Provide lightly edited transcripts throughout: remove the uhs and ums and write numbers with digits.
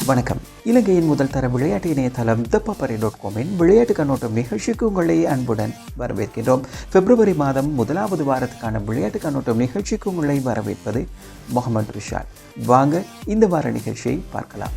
வணக்கம். இலங்கையின் முதல் தர விளையாட்டு இணையதளம் thepapari.com-இன் விளையாட்டு கண்ணோட்டம் நிகழ்ச்சிக்கு உங்களை அன்புடன் வரவேற்கின்றோம். பிப்ரவரி மாதம் முதலாவது வாரத்துக்கான விளையாட்டு கண்ணோட்டம் நிகழ்ச்சிக்கு உங்களை வரவேற்பது முகமது ரிஷாட். வாங்க இந்த வார நிகழ்ச்சியை பார்க்கலாம்.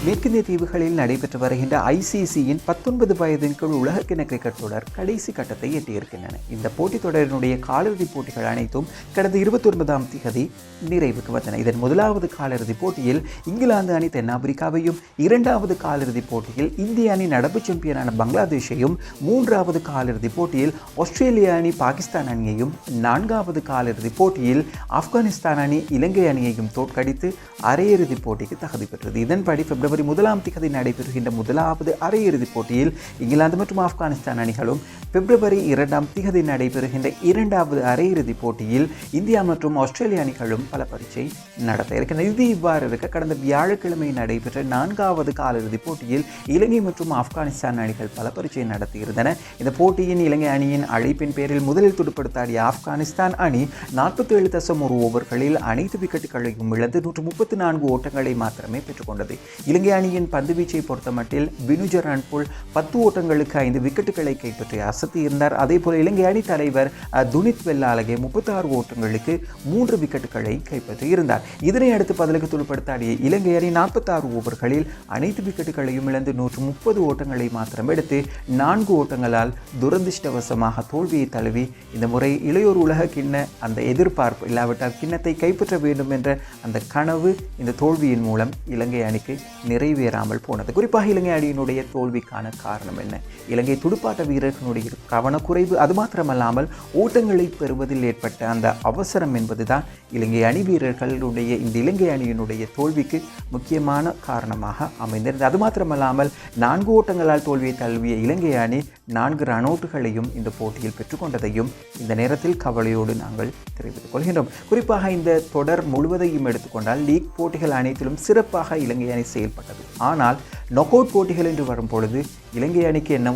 மேற்கிந்திய தீவுகளில் நடைபெற்று வருகின்ற ICCயின் 19 வயதின் கீழ் உலகக்கிண கிரிக்கெட் தொடர் கடைசி கட்டத்தை எட்டியிருக்கின்றன. இந்த போட்டித் தொடரினுடைய காலிறுதிப் போட்டிகள் அனைத்தும் கடந்த 29ஆம் தேதி நிறைவுக்கு வந்தன. இதன் முதலாவது காலிறுதிப் போட்டியில் இங்கிலாந்து அணி தென்னாப்பிரிக்காவையும், இரண்டாவது காலிறுதிப் போட்டியில் இந்திய அணி நடப்பு சாம்பியனான பங்களாதேஷையும், மூன்றாவது காலிறுதிப் போட்டியில் ஆஸ்திரேலிய அணி பாகிஸ்தான் அணியையும், நான்காவது காலிறுதிப் போட்டியில் ஆப்கானிஸ்தான் அணி இலங்கை அணியையும் தோற்கடித்து அரையிறுதிப் போட்டிக்கு தகுதி பெற்றது. இதன்படி பிப்ரவரி 1ஆம் தேதி நடைபெறுகின்ற முதலாவது அரையிறுதிப் போட்டியில் இங்கிலாந்து மற்றும் ஆப்கானிஸ்தான் அணிகளும், பிப்ரவரி 2ஆம் தேதி நடைபெறுகின்ற இரண்டாவது அரையிறுதிப் போட்டியில் இந்தியா மற்றும் ஆஸ்திரேலிய அணிகளும் பல பரீட்சை நடத்த இருக்கின்றன. இது இவ்வாறு இருக்க, கடந்த வியாழக்கிழமை நடைபெற்ற 4வது காலிறுதிப் போட்டியில் இலங்கை மற்றும் ஆப்கானிஸ்தான் அணிகள் பல பரீட்சை நடத்தியிருந்தன. இந்த போட்டியின் இலங்கை அணியின் அழைப்பின் பேரில் முதலில் துடுப்படுத்தாடிய ஆப்கானிஸ்தான் அணி 47.1 ஓவர்களில் அனைத்து விக்கெட்டுகளையும் இழந்து 134 ஓட்டங்களை மாத்திரமே பெற்றுக்கொண்டது. இலங்கை அணியின் பந்துவீச்சை பொறுத்தமட்டில் வினுஜ ரன்புல் 10 ஓட்டங்களுக்கு 5 விக்கெட்டுகளை கைப்பற்றி அசத்தியிருந்தார். அதேபோல் இலங்கை அணி தலைவர் துனித் வெல்லாலகே 36 ஓட்டங்களுக்கு 3 விக்கெட்டுகளை கைப்பற்றியிருந்தார். இதனை அடுத்து பதிலுக்கு துடுப்படுத்தாடிய இலங்கை அணி 46 ஓவர்களில் அனைத்து விக்கெட்டுகளையும் இழந்து 130 ஓட்டங்களை மாத்திரம் எடுத்து 4 ஓட்டங்களால் துரதிர்ஷ்டவசமாக தோல்வியை தழுவி இந்த முறை இளையோர் உலக கிண்ண அந்த எதிர்பார்ப்பு இல்லாவிட்டால் கிண்ணத்தை கைப்பற்ற வேண்டும் என்ற அந்த கனவு இந்த தோல்வியின் மூலம் இலங்கை அணிக்கு நிறைவேறாமல் போனது. குறிப்பாக இலங்கை அணியினுடைய தோல்விக்கான காரணம் என்ன? இலங்கை துடுப்பாட்ட வீரர்களுடைய கவனக்குறைவு, அது மாத்திரமல்லாமல் ஓட்டங்களை பெறுவதில் ஏற்பட்ட அந்த அவசரம் என்பதுதான் இலங்கை அணி வீரர்களுடைய இந்த இலங்கை அணியினுடைய தோல்விக்கு முக்கியமான காரணமாக அமைந்திருந்தது. அது மாத்திரமல்லாமல் 4 ஓட்டங்களால் தோல்வியை தழுவிய இலங்கை அணி 4 ரன் அவுட்டுகளையும் இந்த போட்டியில் பெற்றுக்கொண்டதையும் இந்த நேரத்தில் கவலையோடு நாங்கள் தெரிவித்துக் கொள்கின்றோம். குறிப்பாக இந்த தொடர் முழுவதையும் எடுத்துக்கொண்டால் லீக் போட்டிகள் அனைத்திலும் சிறப்பாக இலங்கை அணி செயல்பட்டது. ஆனால் நாக் அவுட் போட்டிகள் என்று வரும் பொழுது இலங்கை அணிக்கு என்ன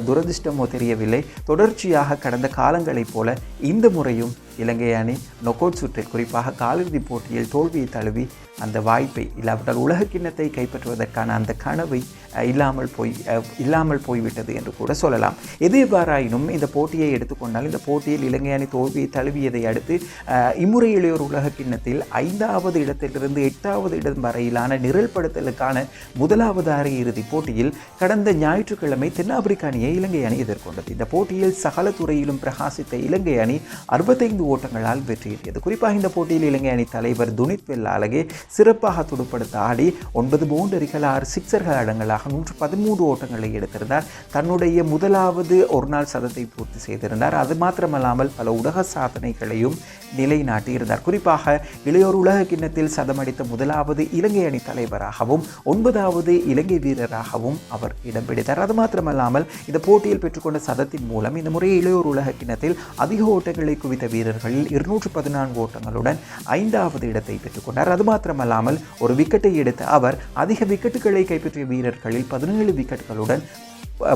துரதிர்ஷ்டமோ தெரியவில்லை. தொடர்ச்சியாக கடந்த காலங்களைப் போல இந்த முறையும் இலங்கை அணி நாக் அவுட் சுற்றில் குறிப்பாக காலிறுதிப் போட்டியில் தோல்வியை தழுவி அந்த வாய்ப்பை இல்லாவிட்டால் உலக கிண்ணத்தை கைப்பற்றுவதற்கான அந்த கனவை இல்லாமல் போய்விட்டது என்று கூட சொல்லலாம். எதுவாறாயினும் இந்த போட்டியை எடுத்துக்கொண்டால் இந்த போட்டியில் இலங்கை அணி தோல்வியை தழுவியதை அடுத்து இம்முறை இளையோர் உலக கிண்ணத்தில் 5வது இடத்திலிருந்து 8வது இடம் வரையிலான நிரல்படுத்தலுக்கான முதலாவது அரையிறுதிப் போட்டியில் கடந்த ஞாயிற்றுக்கிழமை தென்னாப்பிரிக்க அணியை இலங்கை அணி எதிர்கொண்டது. இந்த போட்டியில் சகல துறையிலும் பிரகாசித்த இலங்கை அணி 65 ஓட்டங்களால் வெற்றியீட்டியது. குறிப்பாக இந்த போட்டியில் இலங்கை அணி தலைவர் துனித் வெல்லாலகே சிறப்பாக துடுப்படுத்த ஆடி 9 பவுண்டரிகள் 6 சிக்சர்கள் அடங்கலாக 113 ஓட்டங்களை எடுத்திருந்தார். தன்னுடைய முதலாவது ஒருநாள் சதத்தை பூர்த்தி செய்திருந்தார். அது மாத்திரமல்லாமல் பல உலக சாதனைகளையும் நிலைநாட்டியிருந்தார். குறிப்பாக இளையோர் உலக கிண்ணத்தில் சதமடித்த முதலாவது இலங்கை அணி தலைவராகவும் 9வது இலங்கை வீரராகவும் அவர் இடம் பிடித்தார். அது மாத்திரமல்லாமல் இந்த போட்டியில் பெற்றுக்கொண்ட சதத்தின் மூலம் இந்த முறை இளையோர் உலக கிண்ணத்தில் அதிக ஓட்டங்களை குவித்த வீரர்களில் 214 ஓட்டங்களுடன் 5வது இடத்தை பெற்றுக்கொண்டார். அது மாத்திரமல்லாமல் ஒரு விக்கெட்டை எடுத்த அவர் அதிக விக்கெட்டுகளை கைப்பற்றிய வீரர்களில் 17 விக்கெட்டுகளுடன்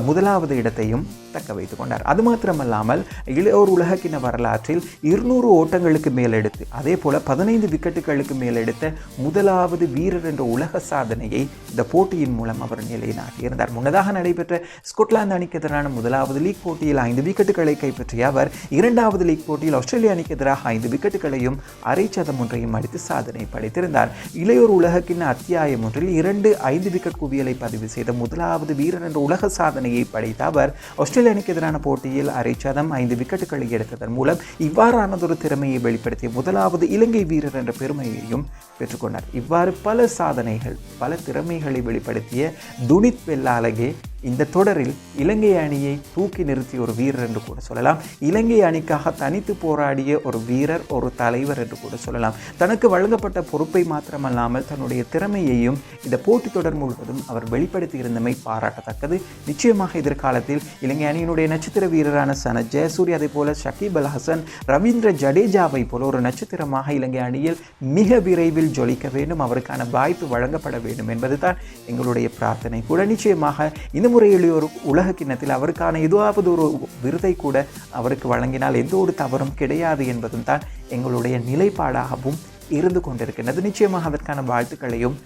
முதலாவது இடத்தையும் தக்க வைத்துக் கொண்டார். அது மாத்திரமல்லாமல் இளையோர் உலகக்கிண வரலாற்றில் 200 ஓட்டங்களுக்கு மேலெடுத்து அதே போல 15 விக்கெட்டுகளுக்கு மேலெடுத்த முதலாவது வீரர் என்ற உலக சாதனையை இந்த போட்டியின் மூலம் அவர் நிலைநாட்டியிருந்தார். முன்னதாக நடைபெற்ற ஸ்கொட்லாந்து அணிக்கு எதிரான முதலாவது லீக் போட்டியில் 5 விக்கெட்டுகளை கைப்பற்றிய அவர் 2வது லீக் போட்டியில் ஆஸ்திரேலிய அணிக்கு எதிராக 5 விக்கெட்டுகளையும் அரை சதம் ஒன்றையும் அடித்து சாதனை படைத்திருந்தார். இளையோர் உலகக்கிண அத்தியாயம் ஒன்றில் 2 5 விக்கெட் குவியலை பதிவு செய்த முதலாவது வீரர் என்ற உலக சாதனையை படைத்த அவர் ஆஸ்திரேலிய அணிக்கு எதிரான போட்டியில் அரை சதம் 5 விக்கெட்டுகளை எடுத்ததன் மூலம் இவ்வாறானதொரு திறமையை வெளிப்படுத்திய முதலாவது இலங்கை வீரர் என்ற பெருமையையும் பெற்றுக்கொண்டார். இவ்வாறு பல சாதனைகள் பல திறமைகளை வெளிப்படுத்திய துனித் வெல்லாலகே இந்த தொடரில் இலங்கை அணியை தூக்கி நிறுத்திய ஒரு வீரர் என்று கூட சொல்லலாம். இலங்கை அணிக்காக தனித்து போராடிய ஒரு வீரர், ஒரு தலைவர் என்று கூட சொல்லலாம். தனக்கு வழங்கப்பட்ட பொறுப்பை மாத்திரமல்லாமல் தன்னுடைய திறமையையும் இந்த போட்டித் தொடர் முழுவதும் அவர் வெளிப்படுத்தி இருந்தமை பாராட்டத்தக்கது. நிச்சயமாக எதிர்காலத்தில் இலங்கை அணியினுடைய நட்சத்திர வீரரான சனத் ஜெயசூரிய, அதே போல ஷகீப் அல் ஹசன், ரவீந்திர ஜடேஜாவை போல ஒரு நட்சத்திரமாக இலங்கை அணியில் மிக விரைவில் ஜொலிக்க வேண்டும், அவருக்கான வாய்ப்பு வழங்கப்பட வேண்டும் என்பதுதான் எங்களுடைய பிரார்த்தனை கூட. நிச்சயமாக இந்த முறையில் ஒரு உலக கிண்ணத்தில் அவருக்கான ஏதாவது ஒரு விருதை கூட அவருக்கு வழங்கினால் எந்த ஒரு தவறும் கிடையாது என்பதும் தான் எங்களுடைய நிலைப்பாடாகவும் இருந்து கொண்டிருக்கின்றது. நிச்சயமாக அதற்கான வாழ்த்துக்களையும்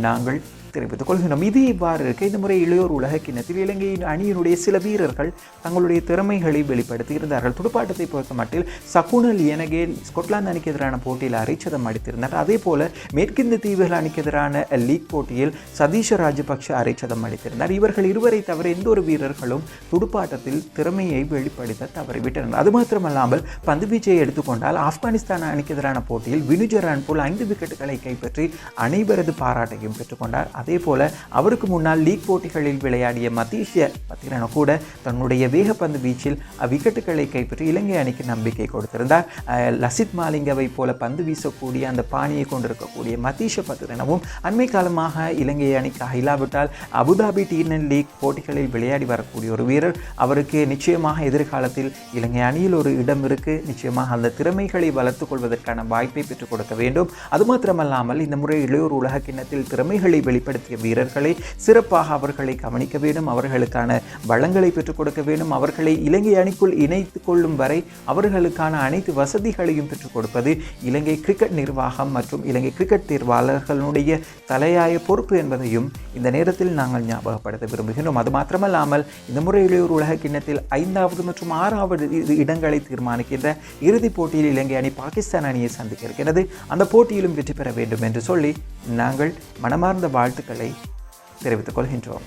நாங்கள் தெரிவித்துக் கொள்கிறோம். இது இவ்வாறு இருக்க இந்த முறை இளையோர் உலக கிண்ணத்தில் இலங்கையின் அணியினுடைய சில வீரர்கள் தங்களுடைய திறமைகளை வெளிப்படுத்தி இருந்தார்கள். துடுப்பாட்டத்தை பொறுத்த மட்டில் சகுன லியனகே ஸ்கொட்லாந்து அணிக்கு எதிரான போட்டியில் அரைச்சதம் அடித்திருந்தார். அதே போல மேற்கிந்திய தீவுகள் அணிக்கு எதிரான லீக் போட்டியில் சதீஷ ராஜபக்ஷ அரைச்சதம் அடித்திருந்தார். இவர்கள் இருவரை தவிர எந்த ஒரு வீரர்களும் துடுப்பாட்டத்தில் திறமையை வெளிப்படுத்த தவறிவிட்டனர். அது மாத்திரமல்லாமல் பந்துவீச்சை எடுத்துக்கொண்டால் ஆப்கானிஸ்தான் அணிக்கு எதிரான போட்டியில் வினுஜரான் போல் 5 விக்கெட்டுகளை கைப்பற்றி அனைவரது பாராட்டையும் பெற்றுக்கொண்டார். அதே போல அவருக்கு முன்னால் லீக் போட்டிகளில் விளையாடிய மதீஷ பத்திரன கூட தன்னுடைய வேகப்பந்து வீச்சில் விக்கெட்டுகளை கைப்பற்றி இலங்கை அணிக்கு நம்பிக்கை கொடுத்திருந்தார். லசித் மாலிங்கவை போல பந்து வீசக்கூடிய அந்த பாணியை கொண்டிருக்கக்கூடிய மதீஷ பத்திரனவும் அண்மை காலமாக இலங்கை அணிக்காக இல்லாவிட்டால் அபுதாபி டீனன் லீக் போட்டிகளில் விளையாடி வரக்கூடிய ஒரு வீரர். அவருக்கு நிச்சயமாக எதிர்காலத்தில் இலங்கை அணியில் ஒரு இடம் இருக்கு. நிச்சயமாக அந்த திறமைகளை வளர்த்துக் கொள்வதற்கான வாய்ப்பை பெற்றுக் கொடுக்க வேண்டும். அது மாத்திரமல்லாமல் இந்த முறை இளையோர் உலக கிண்ணத்தில் திறமைகளை வெளிப்படுத்திய வீரர்களை சிறப்பாக அவர்களை கவனிக்க வேண்டும். அவர்களுக்கான வளங்களை பெற்றுக் கொடுக்க வேண்டும். அவர்களை இலங்கை அணிக்குள் இணைத்துக் கொள்ளும் வரை அவர்களுக்கான அனைத்து வசதிகளையும் பெற்றுக் கொடுப்பது இலங்கை கிரிக்கெட் நிர்வாகம் மற்றும் இலங்கை கிரிக்கெட் தேர்வாளர்களுடைய தலையாய பொறுப்பு என்பதையும் இந்த நேரத்தில் நாங்கள் ஞாபகப்படுத்த விரும்புகிறோம். அது மாத்திரமல்லாமல் இந்த முறை இளையோர் உலக கிண்ணத்தில் 5வது மற்றும் 6வது இடங்களை தீர்மானிக்கின்ற இறுதிப் போட்டியில் இலங்கை அணி பாகிஸ்தான் அணியை சந்திக்க இருக்கிறது. அந்த போட்டியிலும் வெற்றி பெற வேண்டும் என்று சொல்லி நாங்கள் மனமார்ந்த வாழ்த்துக்களை தெரிவித்துக் கொள்கின்றோம்.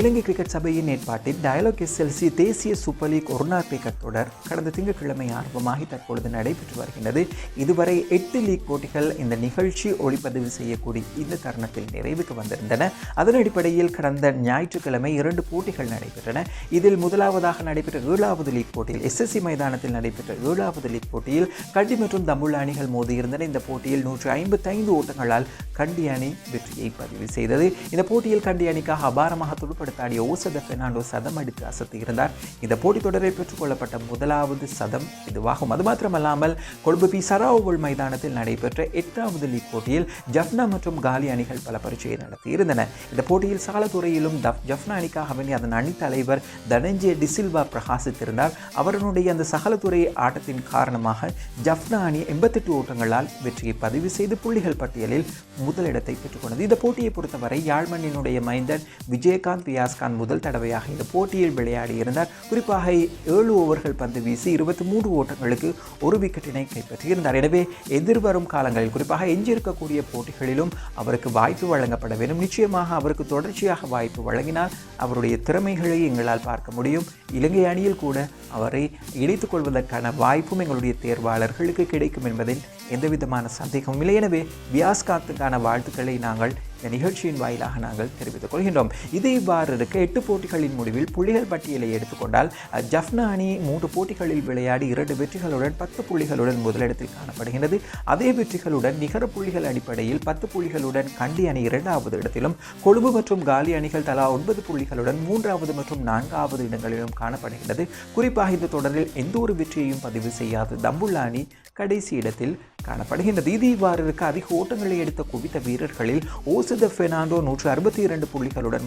இலங்கை கிரிக்கெட் சபையின் ஏற்பாட்டில் டயலாக் எஸ்எல்சி தேசிய சூப்பர் லீக் ஒருநாள் கிரிக்கெட் தொடர் கடந்த திங்கட்கிழமை ஆரம்பமாகி தற்பொழுது நடைபெற்று வருகின்றது. இதுவரை 8 லீக் போட்டிகள் இந்த நிகழ்ச்சி ஒளிப்பதிவு செய்யக்கூடிய இந்த தருணத்தில் நிறைவுக்கு வந்திருந்தன. அதன் அடிப்படையில் கடந்த ஞாயிற்றுக்கிழமை 2 போட்டிகள் நடைபெற்றன. இதில் முதலாவதாக நடைபெற்ற 7வது லீக் போட்டியில் எஸ்எஸ்சி மைதானத்தில் நடைபெற்ற 7வது லீக் போட்டியில் கண்டி மற்றும் தம்புள்ள அணிகள் மோதியிருந்தன. இந்த போட்டியில் 155 ஓட்டங்களால் கண்டி அணி வெற்றியை பதிவு செய்தது. இந்த போட்டியில் கண்டி அணிக்காக அபாரமாக துடுப்படுத்தாடிய ஓசத பெர்னாண்டோ சதம் அடித்து அசத்தியிருந்தார். இந்த போட்டித் தொடரில் பெற்றுக்கொள்ளப்பட்ட முதலாவது சதம் இதுவாகும். அது மாத்திரமல்லாமல் கொழும்பு பி சராவோல் மைதானத்தில் நடைபெற்ற 8வது லீக் போட்டியில் ஜஃப்னா மற்றும் காலி அணிகள் பல பரீட்சையை நடத்தியிருந்தன. இந்த போட்டியில் சாலத்துறையிலும் ஜஃப்னா அணிக்காக வேண்டிய அதன் அணி தலைவர் தனஞ்சே டிசில்வா பிரகாசித்திருந்தார். அவருடைய அந்த சகலத்துறை ஆட்டத்தின் காரணமாக ஜஃப்னா அணி 88 ஓட்டங்களால் வெற்றியை பதிவு செய்து புள்ளிகள் பட்டியலில் முதலிடத்தை பெற்றுக்கொண்டது. இந்த போட்டியை பொறுத்தவரை யாழ்மண்ணினுடைய மைந்தன் விஜயகாந்த் வியாஸ்கான் முதல் தடவையாக இந்த போட்டியில் விளையாடி இருந்தார். குறிப்பாக 7 ஓவர்கள் பந்து வீசி 23 ஓட்டங்களுக்கு 1 விக்கெட்டினை கைப்பற்றியிருந்தார். எனவே எதிர்வரும் காலங்களில் குறிப்பாக எஞ்சியிருக்கக்கூடிய போட்டிகளிலும் அவருக்கு வாய்ப்பு வழங்கப்பட வேண்டும். நிச்சயமாக அவருக்கு தொடர்ச்சியாக வாய்ப்பு வழங்கினால் அவருடைய திறமைகளை எங்களால் பார்க்க முடியும். இலங்கை அணியில் கூட அவரை இணைத்துக் கொள்வதற்கான வாய்ப்பும் எங்களுடைய தேர்வாளர்களுக்கு கிடைக்கும் என்பதில் எந்தவிதமான சந்தேகமும் இல்லை. எனவே வியாஸ்காந்துக்கான வாழ்த்துக்களை நாங்கள் இந்த நிகழ்ச்சியின் வாயிலாக நாங்கள் தெரிவித்துக் கொள்கின்றோம். இதே இவ்வாறு இருக்க 8 போட்டிகளின் முடிவில் புள்ளிகள் பட்டியலை எடுத்துக்கொண்டால் ஜஃப்னா அணி 3 போட்டிகளில் விளையாடி 2 வெற்றிகளுடன் 10 புள்ளிகளுடன் முதலிடத்தில் காணப்படுகிறது. அதே வெற்றிகளுடன் நிகர புள்ளிகள் அடிப்படையில் 10 புள்ளிகளுடன் கண்டி அணி 2வது இடத்திலும் கொழும்பு மற்றும் காலி அணிகள் தலா 9 புள்ளிகளுடன் 3வது மற்றும் 4வது இடங்களிலும் காணப்படுகிறது. குறிப்பாக இந்த தொடரில் எந்த ஒரு வெற்றியையும் பதிவு செய்யாத தம்புள்ள அணி கடைசி இடத்தில் காணப்படுகின்றது. இது இவ்வாறு இருக்க அதிக ஓட்டங்களை எடுத்த குவித்த வீரர்களில் ஓசத பெர்னாண்டோ 162 புள்ளிகளுடன்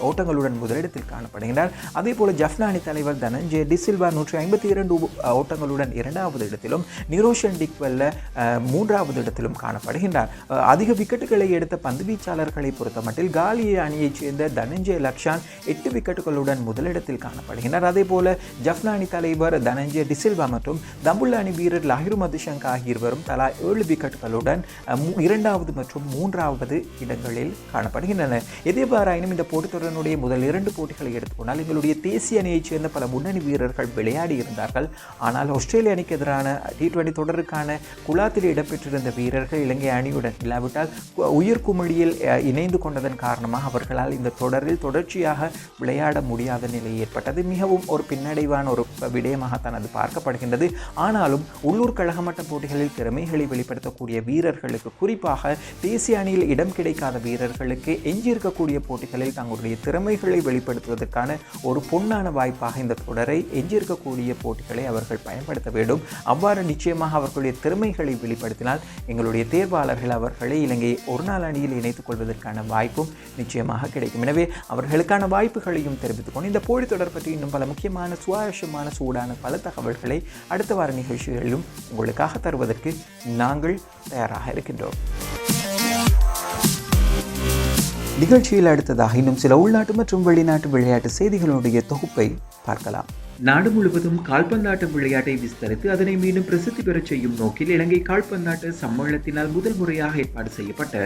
ஓட்டங்களுடன் முதலிடத்தில் காணப்படுகிறார். அதே போல ஜஃப்னா அணி தலைவர் தனஞ்சே டிசில்வா 152 ஓட்டங்களுடன் 2வது இடத்திலும் நிரோஷன் டிக்வெல்ல 3வது இடத்திலும் காணப்படுகின்றார். அதிக விக்கெட்டுகளை எடுத்த பந்து வீச்சாளர்களை பொறுத்தமட்டில் காலி அணியைச் சேர்ந்த தனஞ்சே லக்ஷான் 8 விக்கெட்டுகளுடன் முதலிடத்தில் காணப்படுகின்றார். அதே போல ஜஃப்னா அணி தலைவர் தனஞ்சே டிசில்வா மற்றும் தம்புள்ள அணி வீரர் லாஹிரு மதுஷங்க ஆகியோரும் தலா 7 விக்கெட்டுகளுடன் 2வது மற்றும் 3வது இடங்களில் காணப்படுகின்றன. எதேவாறாயினும் இந்த போட்டித்தொடரினுடைய முதல் 2 போட்டிகளை எடுத்துக்கொண்டால் எங்களுடைய தேசிய அணியைச் சேர்ந்த பல முன்னணி வீரர்கள் விளையாடி இருந்தார்கள். ஆனால் ஆஸ்திரேலிய அணிக்கு எதிரான T20 தொடருக்கான குழாத்தில் இடம்பெற்றிருந்த வீரர்கள் இலங்கை அணியுடன் இல்லாவிட்டால் உயிர்குமிழியில் இணைந்து கொண்டதன் காரணமாக அவர்களால் இந்த தொடரில் தொடர்ச்சியாக விளையாட முடியாத நிலை ஏற்பட்டது. மிகவும் ஒரு பின்னடைவான ஒரு விடயமாகத்தான் அது பார்க்கப்படுகின்றது. ஆனாலும் உள்ளூர் கழகமட்ட போட்டிகளில் திறமைகளை வெளிப்படுத்தக்கூடிய வீரர்களுக்கு, குறிப்பாக தேசிய அணியில் இடம் கிடைக்காத வீரர்களுக்கு எஞ்சியிருக்கக்கூடிய போட்டிகளில் தங்களுடைய திறமைகளை வெளிப்படுத்துவதற்கான ஒரு பொன்னான வாய்ப்பாக இந்த தொடரை எஞ்சியிருக்கக்கூடிய போட்டிகளை அவர்கள் பயன்படுத்த வேண்டும். அவ்வாறு நிச்சயமாக அவர்களுடைய திறமைகளை வெளிப்படுத்தினால் எங்களுடைய தேர்வாளர்கள் அவர்களை இலங்கை ஒருநாள் அணியில் இணைத்துக் கொள்வதற்கான வாய்ப்பும் நிச்சயமாக கிடைக்கும். எனவே அவர்களுக்கான வாய்ப்புகளையும் தெரிவித்துக் கொண்டு இந்த போட்டி தொடர் பற்றி இன்னும் பல முக்கியமான சுவாரஸ்யமான சூடான பல தகவல்களை அடுத்த வார நிகழ்ச்சிகளிலும் உங்களுக்காக தருவதற்கு நாங்கள் தயாராக இருக்கின்றோம். நிகழ்ச்சியில் அடுத்ததாக இன்னும் சில உள்நாட்டு மற்றும் வெளிநாட்டு விளையாட்டு செய்திகளுடைய தொகுப்பை பார்க்கலாம். நாடு முழுவதும் கால்பந்தாட்ட விளையாட்டை விஸ்தரித்து அதனை மீண்டும் பிரசித்தி பெறச் செய்யும் நோக்கில் இலங்கை கால்பந்தாட்ட சம்மேளனத்தினால் முதல் முறையாக ஏற்பாடு செய்யப்பட்ட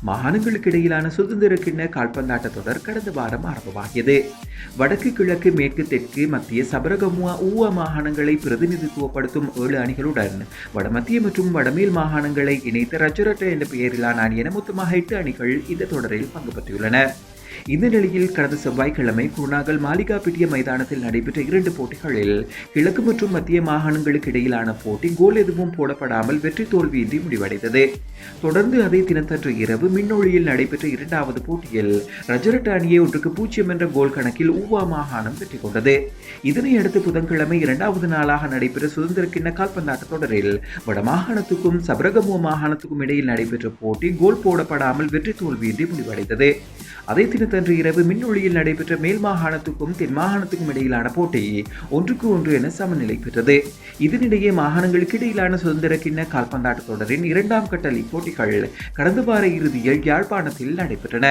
மாகாணங்களுக்கு இடையிலான சுதந்திர கிண்ண கால்பந்தாட்ட தொடர் கடந்த வாரம் ஆரம்பமாகியது. வடக்கு, கிழக்கு, மேற்கு, தெற்கு, மத்திய, சபரகமுவா, ஊவா மாகாணங்களை பிரதிநிதித்துவப்படுத்தும் 7 அணிகளுடன் வடமத்திய மற்றும் வடமேல் மாகாணங்களை இணைத்த ரஜரட்ட என்ற பெயரிலான அணி என மொத்தமாக 8 அணிகள் இந்த தொடரில் பங்கு பெற்றுள்ளன. இந்த நிலையில் கடந்த செவ்வாய்க்கிழமை குருநாகல் மாளிகாப்பிட்டிய மைதானத்தில் நடைபெற்ற 2 போட்டிகளில் கிழக்கு மற்றும் மத்திய மாகாணங்களுக்கு இடையிலான போட்டி கோல் எதுவும் போடப்படாமல் வெற்றி தோல்வியின்றி முடிவடைந்தது. தொடர்ந்து அதே தினத்தன்று இரவு மின்னொழியில் நடைபெற்ற 2வது போட்டியில் ரஜரட்ட அணியை 1-0 என்ற கோல் கணக்கில் ஊவா மாகாணம் வெற்றி கொண்டது. இதனையடுத்து புதன்கிழமை 2வது நாளாக நடைபெற்ற சுதந்திர கிண்ண கால்பந்தாட்ட தொடரில் வடமாகாணத்துக்கும் சபரகமுவ மாகாணத்துக்கும் இடையில் நடைபெற்ற போட்டி கோல் போடப்படாமல் வெற்றி தோல்வியின்றி முடிவடைந்தது. அதே தினத்தன்று இரவு மின்னொழியில் நடைபெற்ற மேல் மாகாணத்துக்கும் தென் மாகாணத்துக்கும் இடையிலான போட்டி 1-1 என சமநிலை பெற்றது. இதனிடையே மாகாணங்களுக்கு இடையிலான சுதந்திர கிண்ண கால்பந்தாட்ட தொடரின் 2ஆம் கட்ட லீக் போட்டிகள் கடந்த வார இறுதியில் யாழ்ப்பாணத்தில் நடைபெற்றன.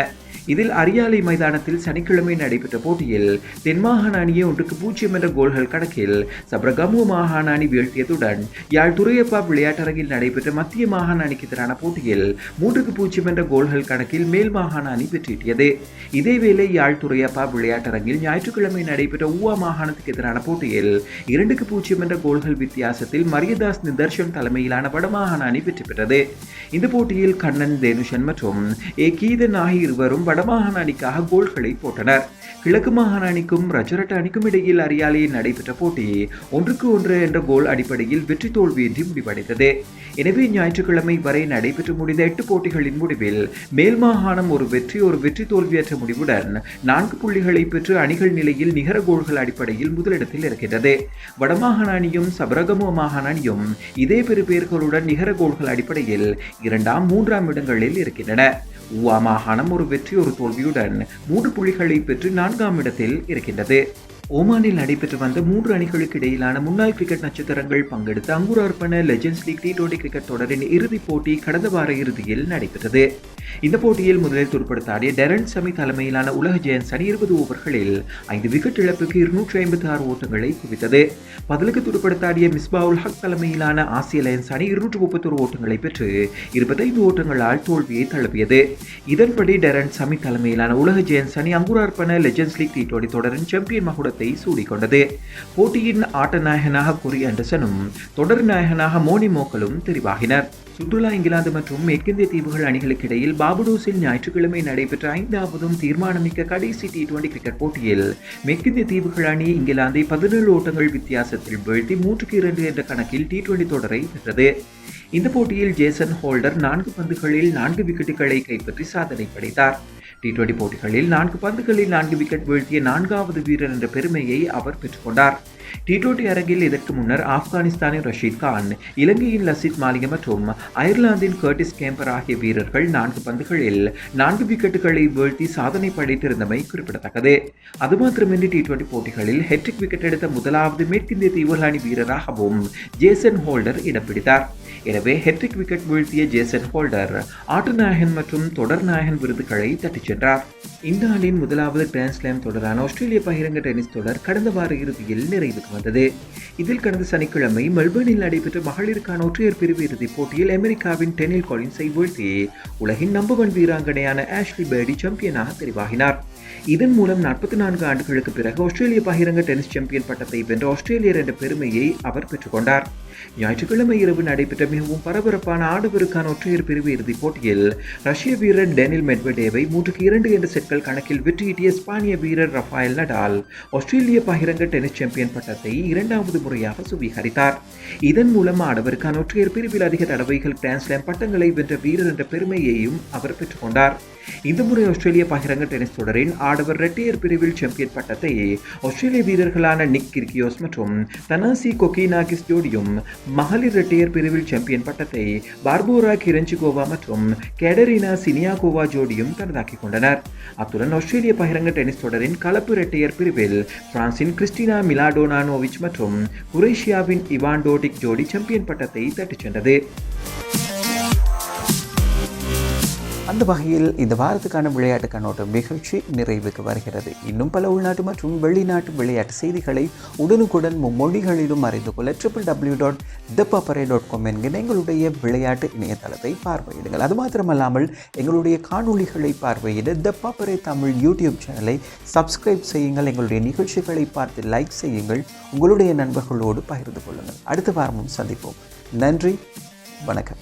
இதில் அரியாலை மைதானத்தில் சனிக்கிழமை நடைபெற்ற போட்டியில் தென் மாகாண அணியை 1-0 என்ற கோல்கள் கணக்கில் சபரகமுவ மாகாண அணி வீழ்த்தியதுடன் யாழ் துரையப்பா விளையாட்டரங்கில் நடைபெற்ற மத்திய மாகாண அணிக்கு எதிரான போட்டியில் 3-0 என்ற கோல்கள் கணக்கில் மேல் மாகாண அணி வெற்றியது. இதேவேளை யாழ் துரையப்பா விளையாட்டரங்கில் ஞாயிற்றுக்கிழமை நடைபெற்ற ஊவா மாகாணத்துக்கு எதிரான போட்டியில் 2-0 என்ற கோல்கள் வித்தியாசத்தில் மரியதாஸ் நிதர்ஷன் தலைமையிலான வடமாகாண அணி வெற்றி பெற்றது. இந்த போட்டியில் கண்ணன் தேனுஷன் மற்றும் கீதன் ஆகிய இருவரும் வடமாகாண அணிக்காக கோல்களை போட்டனர். கிழக்கு மாகாண அணிக்கும் ரஜரட்ட அணிக்கும் இடையில் அரியாலையில் நடைபெற்ற போட்டி 1-1 என்ற கோல் அடிப்படையில் வெற்றி தோல்வியின்றி முடிவடைந்தது. எனவே ஞாயிற்றுக்கிழமை வரை நடைபெற்று முடிந்த 8 போட்டிகளின் முடிவில் மேல் மாகாணம் ஒரு வெற்றி தோல்வியற்ற முடிவுடன் 4 புள்ளிகளை பெற்று அணிகள் நிலையில் நிகர கோல்கள் அடிப்படையில் முதலிடத்தில் இருக்கின்றது. வடமாகாண அணியும் சபரகமுவ மாகாண அணியும் இதே பெறுபேர்களுடன் நிகர கோல்கள் அடிப்படையில் 2ஆம் 3ஆம் இடங்களில் இருக்கின்றன. ஊவா மாகாணம் ஒரு தோல்வியுடன் 3 புள்ளிகளை பெற்று 4ஆம் இடத்தில் இருக்கின்றது. ஓமானில் நடைபெற்று வந்த 3 அணிகளுக்கு இடையிலான முன்னாள் கிரிக்கெட் நட்சத்திரங்கள் பங்கெடுத்த அங்குரார்ப்பண லெஜெண்ட்ஸ் லீக் T20 கிரிக்கெட் தொடரின் இறுதிப் போட்டி கடந்த வார இறுதியில் நடைபெற்றது. இந்த போட்டியில் முதலில் துடுப்படுத்தாடிய டெரன் சமி தலைமையிலான உலக ஜெயன்ஸ் அணி 20 ஓவர்களில் 5 விக்கெட் இழப்புக்கு 256 ஓட்டங்களை குவித்தது. பதிலுக்கு துடுப்படுத்தாடிய மிஸ்பாவுல் ஹக் தலைமையிலான ஆசிய லயன்ஸ் அணி 231 ஓட்டங்களை பெற்று 25 ஓட்டங்களால் தோல்வியை தழுவியது. இதன்படி டெரன் சமி தலைமையிலான உலக ஜெயன்ஸ் அணி அங்குரார்ப்பண லெஜெண்ட்ஸ் லீக் T20 தொடரின் சாம்பியன் மகுடத்தை சூடிக்கொண்டது. போட்டியின் ஆட்ட நாயகனாக கொரி ஆண்டர்சனும் தொடர் நாயகனாக மோனி மோக்கலும் தெரிவாகினர். சுற்றுலா இங்கிலாந்து மற்றும் மேற்கிந்திய தீவுகள் அணிகளுக்கு இடையில் பார்படோஸில் ஞாயிற்றுக்கிழமை நடைபெற்ற 5ஆவதும் தீர்மானமிக்க கடைசி T20 கிரிக்கெட் போட்டியில் மேற்கிந்திய தீவுகள் அணி இங்கிலாந்தை 17 ஓட்டங்கள் வித்தியாசத்தில் வீழ்த்தி 3-2 என்ற கணக்கில் T20 தொடரை வென்றது. இந்த போட்டியில் ஜேசன் ஹோல்டர் 4 பந்துகளில் 4 விக்கெட்டுகளை கைப்பற்றி சாதனை படைத்தார். T20 போட்டிகளில் 4 பந்துகளில் 4 விக்கெட் வீழ்த்திய 4வது வீரர் என்ற பெருமையை அவர் பெற்றுக்கொண்டார். T20 அரங்கில் இதற்கு முன்னர் ஆப்கானிஸ்தானின் ரஷீத் கான், இலங்கையின் லசித் மாலிங்க மற்றும் அயர்லாந்தின் கர்டிஸ் கேம்பர் ஆகிய வீரர்கள் 4 பந்துகளில் 4 விக்கெட்டுகளை வீழ்த்தி சாதனை படைத்திருந்தமை குறிப்பிடத்தக்கது. அது மாத்திரமின்றி T20 போட்டிகளில் ஹெட்ரிக் விக்கெட் எடுத்த முதலாவது மேற்கிந்திய தீவுகள் அணி வீரராகவும் ஜேசன் ஹோல்டர் இடம் பிடித்தார். எனவே ஹெட்ரிக் விக்கெட் வீழ்த்திய ஜேசன் ஹோல்டர் ஆட்ட நாயகன் மற்றும் தொடர் நாயகன் விருதுகளை தட்டிச் சென்றார். இந்த ஆண்டின் முதலாவது கிராண்ட் ஸ்லாம் தொடரான ஆஸ்திரேலிய பகிரங்க டென்னிஸ் தொடர் கடந்த வார இறுதியில் நிறைவுக்கு வந்தது. இதில் கடந்த சனிக்கிழமை மெல்பர்னில் நடைபெற்ற மகளிருக்கான ஒற்றையர் பிரிவு இறுதிப் போட்டியில் அமெரிக்காவின் டெனில் காலின்ஸை வீழ்த்தி உலகின் நம்பர் 1 வீராங்கனையான ஆஷ்லி பேர்டி சாம்பியனாக தெரிவாகினார். இதன் மூலம் 44 ஆண்டுகளுக்கு பிறகு ஆஸ்திரேலிய பகிரங்க டென்னிஸ் சாம்பியன் பட்டத்தை வென்ற ஆஸ்திரேலியர் என்ற பெருமையை அவர் பெற்றுக்கொண்டார். ஞாயிற்றுக்கிழமை இரவு நடைபெற்ற மிகவும் பரபரப்பான ஆடவருக்கான ஒற்றையர் பிரிவு இறுதிப் போட்டியில் ரஷ்ய வீரர் டேனில் மெட்வெடேவை 3-2 என்ற செட்கள் கணக்கில் வெற்றியீட்டிய ஸ்பானிய வீரர் ரஃபேல் நடால் ஆஸ்திரேலிய பகிரங்க டென்னிஸ் சாம்பியன் பட்டத்தை 2வது முறையாக சுவீகரித்தார். இதன் மூலம் ஆடவருக்கான ஒற்றையர் பிரிவில் அதிக தடவைகள் கிராண்ட் ஸ்லாம் பட்டங்களை வென்ற வீரர் என்ற பெருமையையும் அவர் பெற்றுக்கொண்டார். இந்த முறை ஆஸ்திரேலிய பகிரங்க டென்னிஸ் தொடரின் ஆடவர் இரட்டையர் பிரிவில் சாம்பியன் பட்டத்தை ஆஸ்திரேலிய வீரர்களான நிக் கிர்கியோஸ் மற்றும் தனாசி கொகினாகிஸ் ஜோடியும், மகளிர் இரட்டையர் பிரிவில் சாம்பியன் பட்டத்தை பார்போரா கிரெஞ்சிகோவா மற்றும் கேடரினா சினியாகோவா ஜோடியும் தனதாக்கிக் கொண்டனர். அத்துடன் ஆஸ்திரேலிய பகிரங்க டென்னிஸ் தொடரின் கலப்பு இரட்டையர் பிரிவில் பிரான்சின் கிறிஸ்டினா மிலாடோனானோவிச் மற்றும் குரேஷியாவின் இவான் டோடிக் ஜோடி சாம்பியன் பட்டத்தை தட்டிச் சென்றது. அந்த வகையில் இந்த வாரத்துக்கான விளையாட்டு கண்ணோட்டம் நிகழ்ச்சி நிறைவுக்கு வருகிறது. இன்னும் பல உள்நாட்டு மற்றும் வெளிநாட்டு விளையாட்டு செய்திகளை உடனுக்குடன் மும்மொழிகளிலும் அறிந்து கொள்ள www.thepapare.com என்கிற எங்களுடைய விளையாட்டு இணையதளத்தை பார்வையிடுங்கள். அது மாத்திரமல்லாமல் எங்களுடைய காணொளிகளை பார்வையிட த பாப்பரே தமிழ் யூடியூப் சேனலை சப்ஸ்கிரைப் செய்யுங்கள். எங்களுடைய நிகழ்ச்சிகளை பார்த்து லைக் செய்யுங்கள். உங்களுடைய நண்பர்களோடு பகிர்ந்து கொள்ளுங்கள். அடுத்த வாரமும் சந்திப்போம். நன்றி, வணக்கம்.